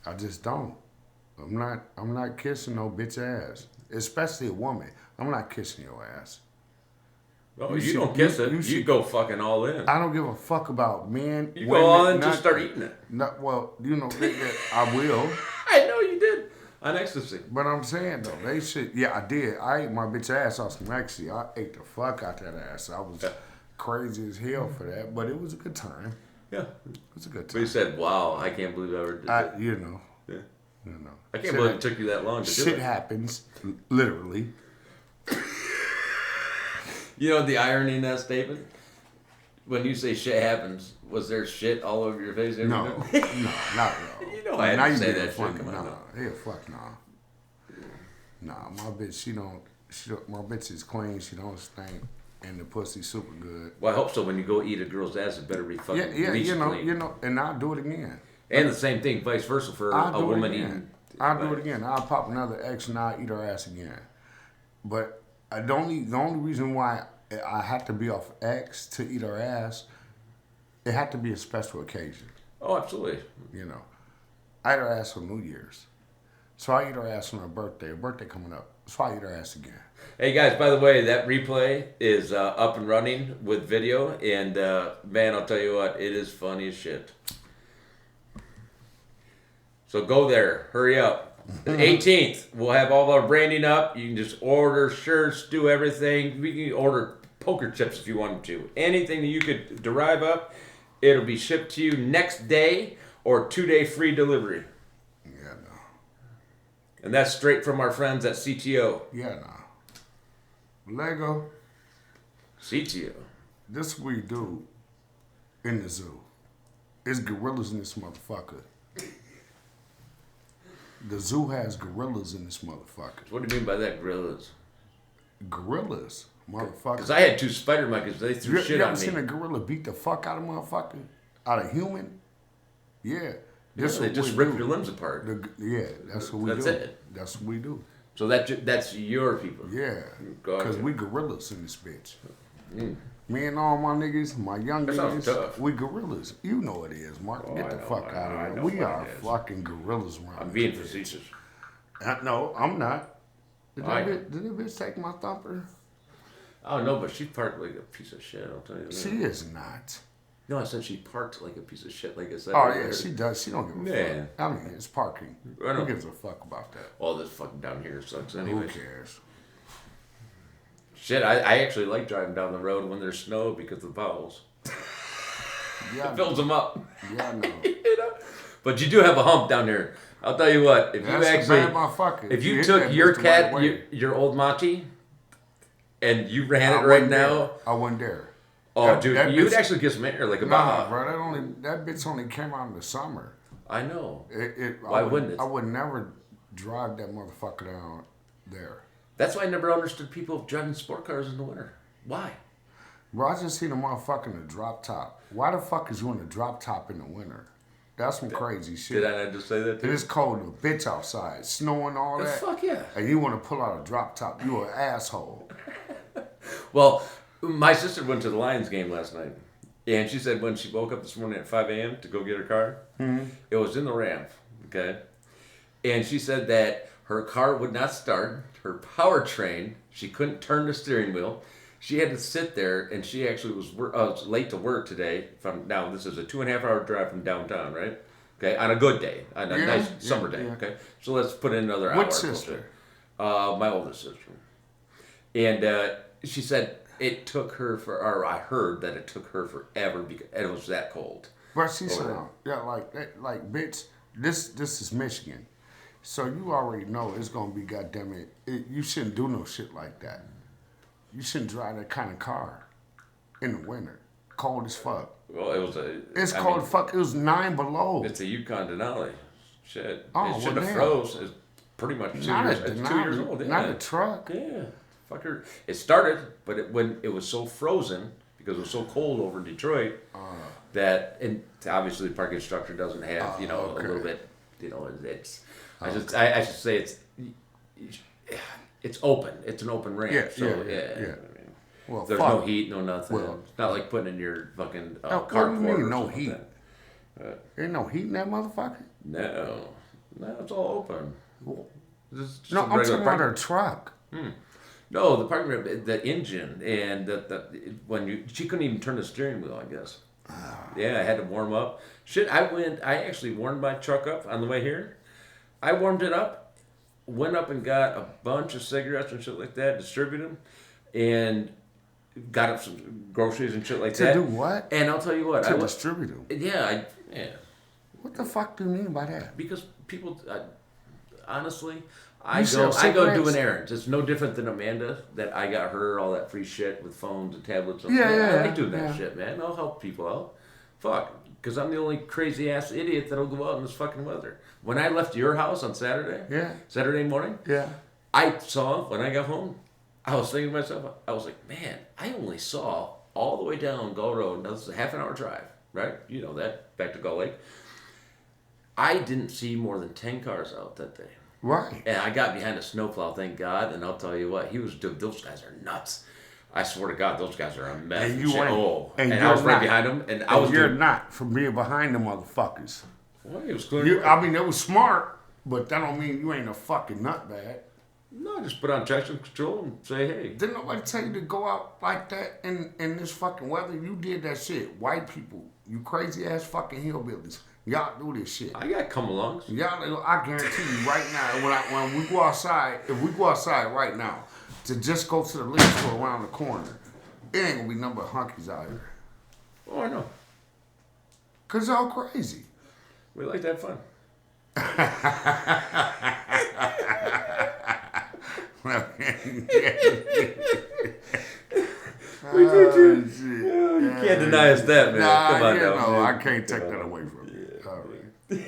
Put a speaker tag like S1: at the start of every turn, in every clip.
S1: I just don't. I'm not kissing no bitch ass. Especially a woman. I'm not kissing your ass.
S2: Oh, you don't kiss it. You go fucking all in.
S1: I don't give a fuck about men.
S2: You
S1: women,
S2: go all in and just start eating it.
S1: Not, well, you know, I will.
S2: I know you did. On ecstasy.
S1: But I'm saying though, they should. Yeah, I did. I ate my bitch ass off some ecstasy. I ate the fuck out that ass. I was crazy as hell for that, but it was a good time.
S2: Yeah,
S1: it was a good time.
S2: But you said, "Wow, I can't believe I ever did that."
S1: You know.
S2: Yeah.
S1: You know.
S2: I can't believe it took you that long to do it.
S1: Shit happens, literally.
S2: You know the irony in that statement? When you say shit happens, was there shit all over your face?
S1: No, no, not at all.
S2: You know I had to say that shit.
S1: Nah, hell, fuck nah. Nah, my bitch, my bitch is clean. She don't stink, and the pussy super good.
S2: Well, I hope so. When you go eat a girl's ass, it better be fucking
S1: you know, and I'll do it again.
S2: And the same thing, vice versa for a woman eating.
S1: I'll do it again. I'll pop another X and I'll eat her ass again. But the only reason why I had to be off X to eat her ass, it had to be a special occasion.
S2: Oh, absolutely.
S1: You know, I ate her ass on New Year's. So I eat her ass on her birthday coming up. So I eat her ass again.
S2: Hey guys, by the way, that replay is up and running with video. And man, I'll tell you what, it is funny as shit. So go there, hurry up. The 18th, we'll have all our branding up. You can just order shirts, do everything. We can order poker chips if you want to. Anything that you could derive up, it'll be shipped to you next day or 2-day free delivery.
S1: Yeah, no.
S2: And that's straight from our friends at CTO.
S1: Yeah, no. Lego.
S2: CTO.
S1: This we do in the zoo. It's gorillas in this motherfucker. The zoo has gorillas in this motherfucker.
S2: What do you mean by that, gorillas?
S1: Gorillas, motherfucker.
S2: Because I had 2 spider monkeys. They threw shit
S1: you
S2: on me.
S1: ever seen a gorilla beat the fuck out of a motherfucker? Out of human? Yeah.
S2: They just rip your limbs apart.
S1: That's what we do.
S2: That's it.
S1: That's what we do.
S2: So that's your people.
S1: Yeah. Because we gorillas in this bitch.
S2: Mm.
S1: Me and all my niggas, my young niggas,
S2: tough.
S1: we gorillas. You know it is, Mark. Get the fuck out of here. We are fucking gorillas around.
S2: I'm being facetious.
S1: No, I'm not. Did that bitch take my thumper?
S2: I don't know, but she parked like a piece of shit, I'll tell you that.
S1: She is not.
S2: No, I said she parked like a piece of shit, like I said.
S1: Oh, yeah, she does. She don't give a fuck. I mean, it's parking. Who gives a fuck about that?
S2: All this fucking down here sucks anyway.
S1: Who cares?
S2: Shit, I actually like driving down the road when there's snow because of the potholes.
S1: Yeah,
S2: it fills them up.
S1: Yeah, I know.
S2: You know? But you do have a hump down here. I'll tell you what, if you took your cat, your old Monty, and you ran it right now.
S1: I wasn't there.
S2: Oh, dude, you'd actually get some air like a
S1: Nah, bro, that bitch only came out in the summer.
S2: I know.
S1: Why wouldn't it? I would never drive that motherfucker down there.
S2: That's why I never understood people driving sport cars in the winter. Why?
S1: Bro, I just seen a motherfucker in a drop top. Why the fuck is you in a drop top in the winter? That's some crazy shit.
S2: Did I not just say that too?
S1: It is cold as a bitch outside, snowing all that.
S2: Fuck yeah.
S1: And you want to pull out a drop top. You an asshole.
S2: Well, my sister went to the Lions game last night. And she said when she woke up this morning at 5 a.m. to go get her car, it was in the ramp, okay? And she said that her car would not start. Her powertrain, she couldn't turn the steering wheel. She had to sit there, and she actually was late to work today. Now, this is a 2.5 hour drive from downtown, right? Okay, on a good day, on a nice summer day. Yeah. Okay, so let's put in another hour.
S1: Which sister?
S2: My oldest sister. And she said it took her or I heard that it took her forever because it was that cold.
S1: But she said, like, bitch, this is Michigan. So you already know it's gonna be goddamn it. You shouldn't do no shit like that. You shouldn't drive that kind of car in the winter, cold as fuck.
S2: Well, it was
S1: It's cold as fuck. It was 9 below.
S2: It's a Yukon Denali. Shit.
S1: Oh,
S2: it should have froze. It's pretty much 2 years. It's 2 years old. Yeah.
S1: Not a truck.
S2: Yeah. Fucker. It started, but when it was so frozen because it was so cold over in Detroit that, and obviously the parking structure doesn't have a little bit. It's. I should say it's open. It's an open range.
S1: Yeah.
S2: I mean,
S1: well,
S2: there's no heat, no nothing. Well, it's not like putting in your fucking carport.
S1: No heat. Ain't no heat in that motherfucker.
S2: No. No, it's all open. Just
S1: No,
S2: a
S1: I'm
S2: regular
S1: talking about
S2: parking-
S1: her truck.
S2: No, the parking ramp, the engine, and she couldn't even turn the steering wheel, I guess. Yeah, I had to warm up. Shit, I actually warmed my truck up on the way here. I warmed it up, went up and got a bunch of cigarettes and shit like that, distributed them, and got up some groceries and shit like that.
S1: To do what?
S2: And I'll tell you what.
S1: To distribute them.
S2: Yeah.
S1: What the fuck do you mean by that?
S2: Because people, honestly, I
S1: sell
S2: go
S1: cigarettes?
S2: doing errands. It's no different than Amanda, that I got her all that free shit with phones and tablets. And I like doing that shit, man. I'll help people out. Fuck. Because I'm the only crazy ass idiot that'll go out in this fucking weather. When I left your house on Saturday morning, I saw, when I got home, I was thinking to myself, I was like, man, I only saw all the way down Gull Road. Now, this is a half an hour drive, right? You know that, back to Gull Lake. I didn't see more than 10 cars out that day.
S1: Right.
S2: And I got behind a snowplow, thank God, and I'll tell you what, those guys are nuts. I swear to God, those guys are a mess.
S1: And you ain't.
S2: And I was right behind them, and I was.
S1: You're not from being behind them motherfuckers.
S2: Well, it was clear.
S1: I mean, it was smart, but that don't mean you ain't a fucking nutbag.
S2: No, just put on traction control and say, hey.
S1: Didn't nobody tell you to go out like that in this fucking weather? You did that shit. White people, you crazy ass fucking hillbillies. Y'all do this shit.
S2: I got come-alongs.
S1: Y'all, I guarantee you right now, when we go outside, if we go outside right now to just go to the liquor store around the corner, it ain't gonna be nothing but hunkies out here.
S2: Oh, I know.
S1: Cause y'all crazy.
S2: We like to have fun. We do too. You can't deny us that, man. Come on now.
S1: No, I can't take that away from you. All right.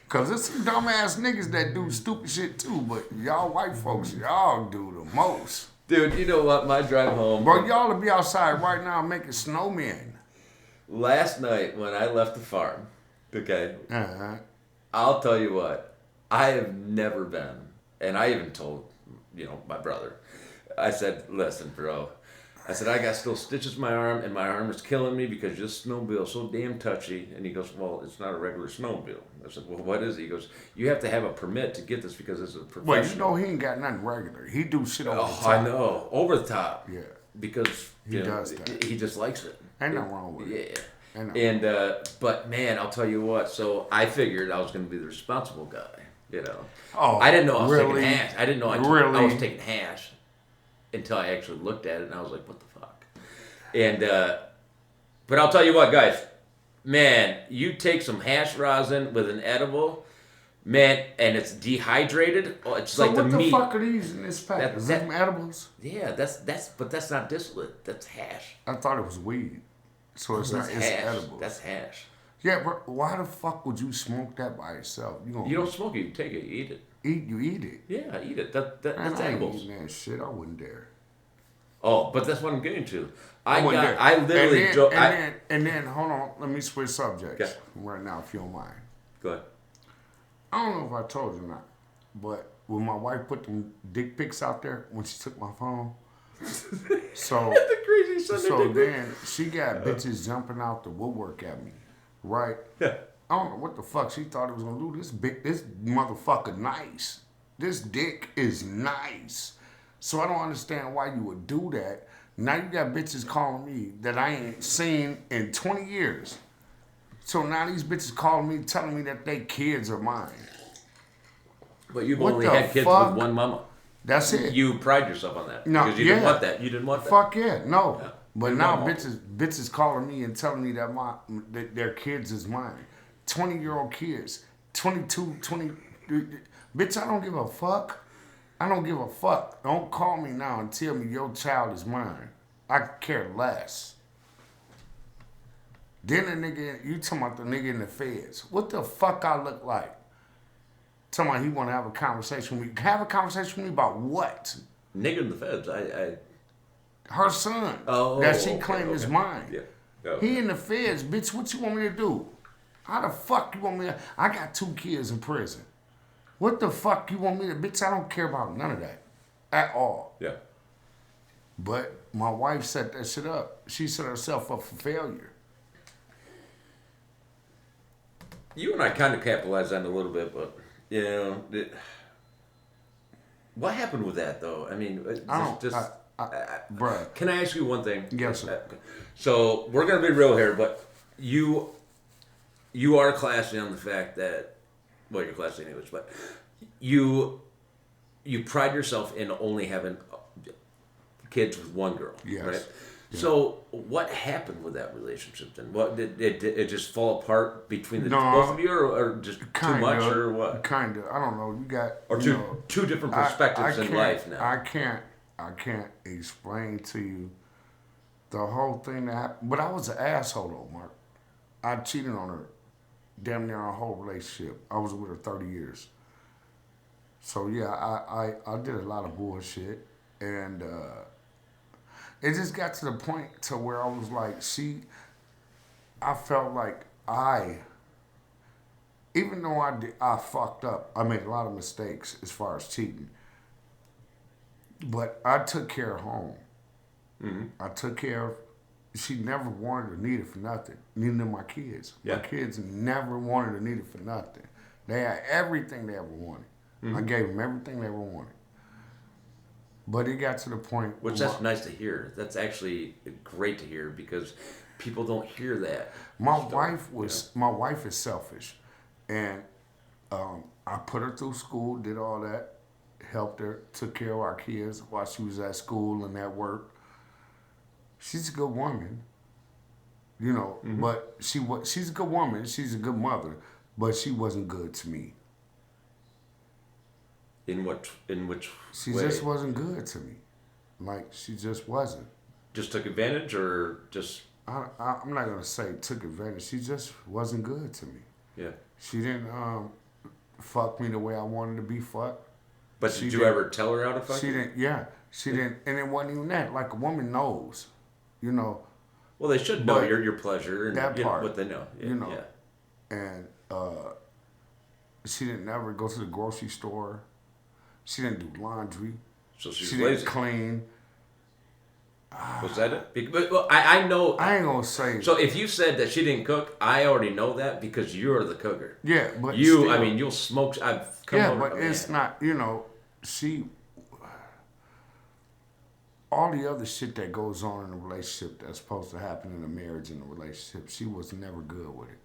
S1: Cause there's some dumbass niggas that do stupid shit too, but y'all white folks, y'all do the most.
S2: Dude, you know what? My drive home.
S1: Bro, y'all will be outside right now making snowmen.
S2: Last night when I left the farm, okay, I'll tell you what, I have never been, and I even told, my brother, I said, listen, bro, I said, I got still stitches in my arm, and my arm is killing me because this snowmobile is so damn touchy. And he goes, well, it's not a regular snowmobile. I said, well, what is it? He goes, you have to have a permit to get this because it's a professional.
S1: Well, he ain't got nothing regular. He do shit over the top.
S2: I know, over the top.
S1: Yeah.
S2: Because
S1: he does that.
S2: He just likes it.
S1: Ain't nothing wrong with it.
S2: Yeah. And but man, I'll tell you what. So I figured I was going to be the responsible guy.
S1: Oh,
S2: I didn't know I was
S1: really?
S2: taking hash. I didn't know I was taking hash until I actually looked at it, and I was like, what the fuck? And but I'll tell you what, guys. Man, you take some hash rosin with an edible, man, and it's dehydrated. Oh, it's
S1: so
S2: like the meat.
S1: So what the fuck are these in this pack? Is them edibles?
S2: Yeah, but that's not distillate. That's hash.
S1: I thought it was weed. So it's not. It's edibles.
S2: That's hash.
S1: Yeah, but why the fuck would you smoke that by yourself?
S2: You don't smoke it. You take it. You eat it.
S1: You eat it?
S2: Yeah, eat it. That's edibles.
S1: I ain't eating that shit. I wouldn't dare.
S2: Oh, but that's what I'm getting to. I
S1: literally. And then, hold on. Let me switch subjects right now, if you don't mind.
S2: Go ahead.
S1: I don't know if I told you or not, but when my wife put them dick pics out there when she took my phone, so
S2: the crazy
S1: so then she got bitches jumping out the woodwork at me, right?
S2: Yeah.
S1: I don't know what the fuck she thought it was gonna do. This motherfucker nice. This dick is nice. So I don't understand why you would do that. Now you got bitches calling me that I ain't seen in 20 years. So now these bitches calling me, telling me that they kids are mine.
S2: But you've only had kids with one mama.
S1: That's it.
S2: You pride yourself on that.
S1: No,
S2: because you didn't want that. You didn't want that.
S1: Fuck yeah, no.
S2: Yeah.
S1: But now bitches calling me and telling me that their kids is mine. 20-year-old kids. 22, 20. Bitch, I don't give a fuck. I don't give a fuck. Don't call me now and tell me your child is mine. I care less. Then the nigga, you talking about the nigga in the feds. What the fuck I look like? Talking about he want to have a conversation with me. Have a conversation with me about what?
S2: Nigga in the feds.
S1: Her son. That she claimed is mine. Yeah. Okay. He in the feds, bitch. What you want me to do? How the fuck you want me to? I got 2 kids in prison. What the fuck you want me to? Bitch, I don't care about none of that. At all.
S2: Yeah.
S1: But my wife set that shit up. She set herself up for failure.
S2: You and I kind of capitalized on it a little bit, but you know, what happened with that though? I mean,
S1: bruh.
S2: Can I ask you one thing?
S1: Yes, sir.
S2: So we're gonna be real here, but you are classy on the fact that, well, you're classy anyways, but you pride yourself in only having kids with one girl,
S1: Yes.
S2: right?
S1: Yeah.
S2: So what happened with that relationship then? What did it just fall apart between the both of you, or just too much, or what?
S1: Kind of. I don't know. You got
S2: Or two different perspectives in life now.
S1: I can't explain to you the whole thing that happened. But I was an asshole though, Mark. I cheated on her damn near our whole relationship. I was with her 30 years. So yeah, I did a lot of bullshit, and it just got to the point to where I was like, I felt like even though I fucked up, I made a lot of mistakes as far as cheating, but I took care of home.
S2: Mm-hmm.
S1: I took care of. She never wanted or needed for nothing. Neither did my kids.
S2: Yeah.
S1: My kids never wanted or needed for nothing. They had everything they ever wanted.
S2: Mm-hmm.
S1: I gave them everything they ever wanted. But it got to the point.
S2: Which that's nice to hear. That's actually great to hear because people don't hear that.
S1: My wife is selfish, and I put her through school, did all that, helped her, took care of our kids while she was at school and at work. She's a good woman, you know,
S2: Mm-hmm.
S1: but she's a good woman. She's a good mother, but she wasn't good to me.
S2: In which
S1: She
S2: way?
S1: just wasn't good to me. Like, she just wasn't.
S2: Just took advantage, or just
S1: I'm not gonna say took advantage. She just wasn't good to me.
S2: yeah.
S1: She didn't fuck me the way I wanted to be fucked.
S2: But did you ever tell her how to fuck?
S1: She didn't. Yeah, she didn't, and it wasn't even that. Like, a woman knows, you know.
S2: Well, they should know your pleasure and
S1: that part,
S2: what they know. Yeah,
S1: you know.
S2: Yeah.
S1: And she didn't never go to the grocery store. She didn't do laundry.
S2: So
S1: she
S2: she's
S1: didn't
S2: lazy.
S1: clean.
S2: Was that it? But well, I know.
S1: I ain't gonna say.
S2: So if you said that she didn't cook, I already know that because you're the cooker.
S1: Yeah, but
S2: you.
S1: still,
S2: I mean, you'll smoke. I've come
S1: yeah,
S2: over.
S1: but it's not. You know, all the other shit that goes on in a relationship that's supposed to happen in a marriage and a relationship, she was never good with it.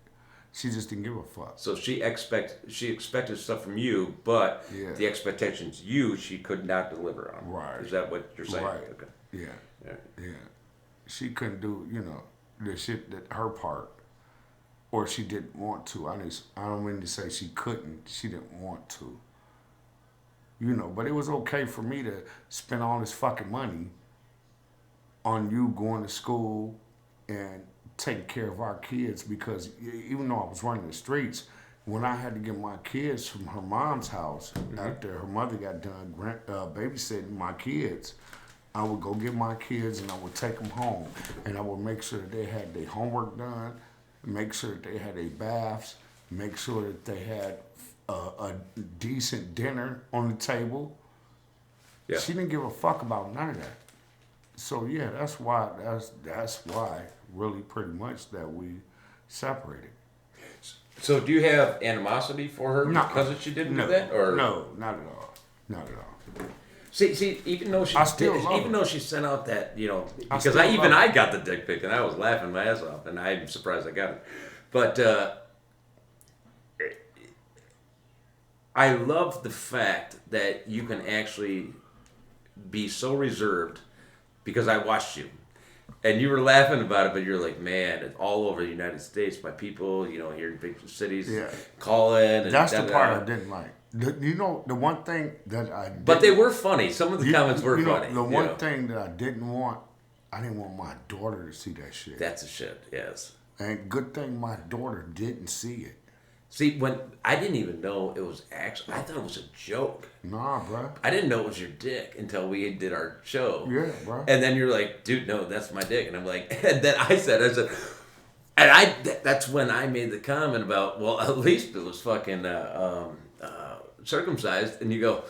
S1: She just didn't give a fuck.
S2: So she expected stuff from you, but
S1: Yeah.
S2: the expectations she could not deliver on.
S1: Right.
S2: Is that what you're saying?
S1: Right.
S2: Okay.
S1: Yeah. She couldn't do, you know, the shit that her part, or she didn't want to. I don't mean to say she couldn't. She didn't want to. You know, but it was okay for me to spend all this fucking money on you going to school and taking care of our kids, because even though I was running the streets, when I had to get my kids from her mom's house after her mother got done babysitting my kids, I would go get my kids and I would take them home, and I would make sure that they had their homework done, make sure that they had their baths, make sure that they had a decent dinner on the table.
S2: Yeah.
S1: She didn't give a fuck about none of that. So yeah, that's why really pretty much that we separated.
S2: So do you have animosity for her because she didn't do that, or
S1: no, not at all, not at all.
S2: See, even though she though she sent out that, you know, because I got the dick pic and I was laughing my ass off, and I'm surprised I got it, but I love the fact that you can actually be so reserved, because I watched you. And you were laughing about it, but you're like, man, it's all over the United States by people, you know, here in big cities, calling. And
S1: that's the part I didn't like. You know, the one thing that I didn't,
S2: but they were funny. Some of the comments were funny.
S1: The one thing that I didn't want my daughter to see that shit.
S2: That's a shit, yes.
S1: And good thing my daughter didn't see it.
S2: See, when I didn't even know it was actually, I thought it was a joke.
S1: Nah, bro.
S2: I didn't know it was your dick until we did our show.
S1: Yeah, bro.
S2: And then you're like, dude, no, that's my dick. And I'm like, and then I said, and that's when I made the comment about, well, at least it was fucking circumcised. And you go,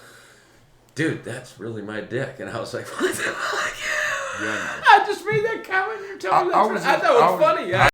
S2: dude, that's really my dick. And I was like, what the fuck?
S1: Yeah.
S2: I just made that comment. You're telling me that. I thought it was funny. Yeah.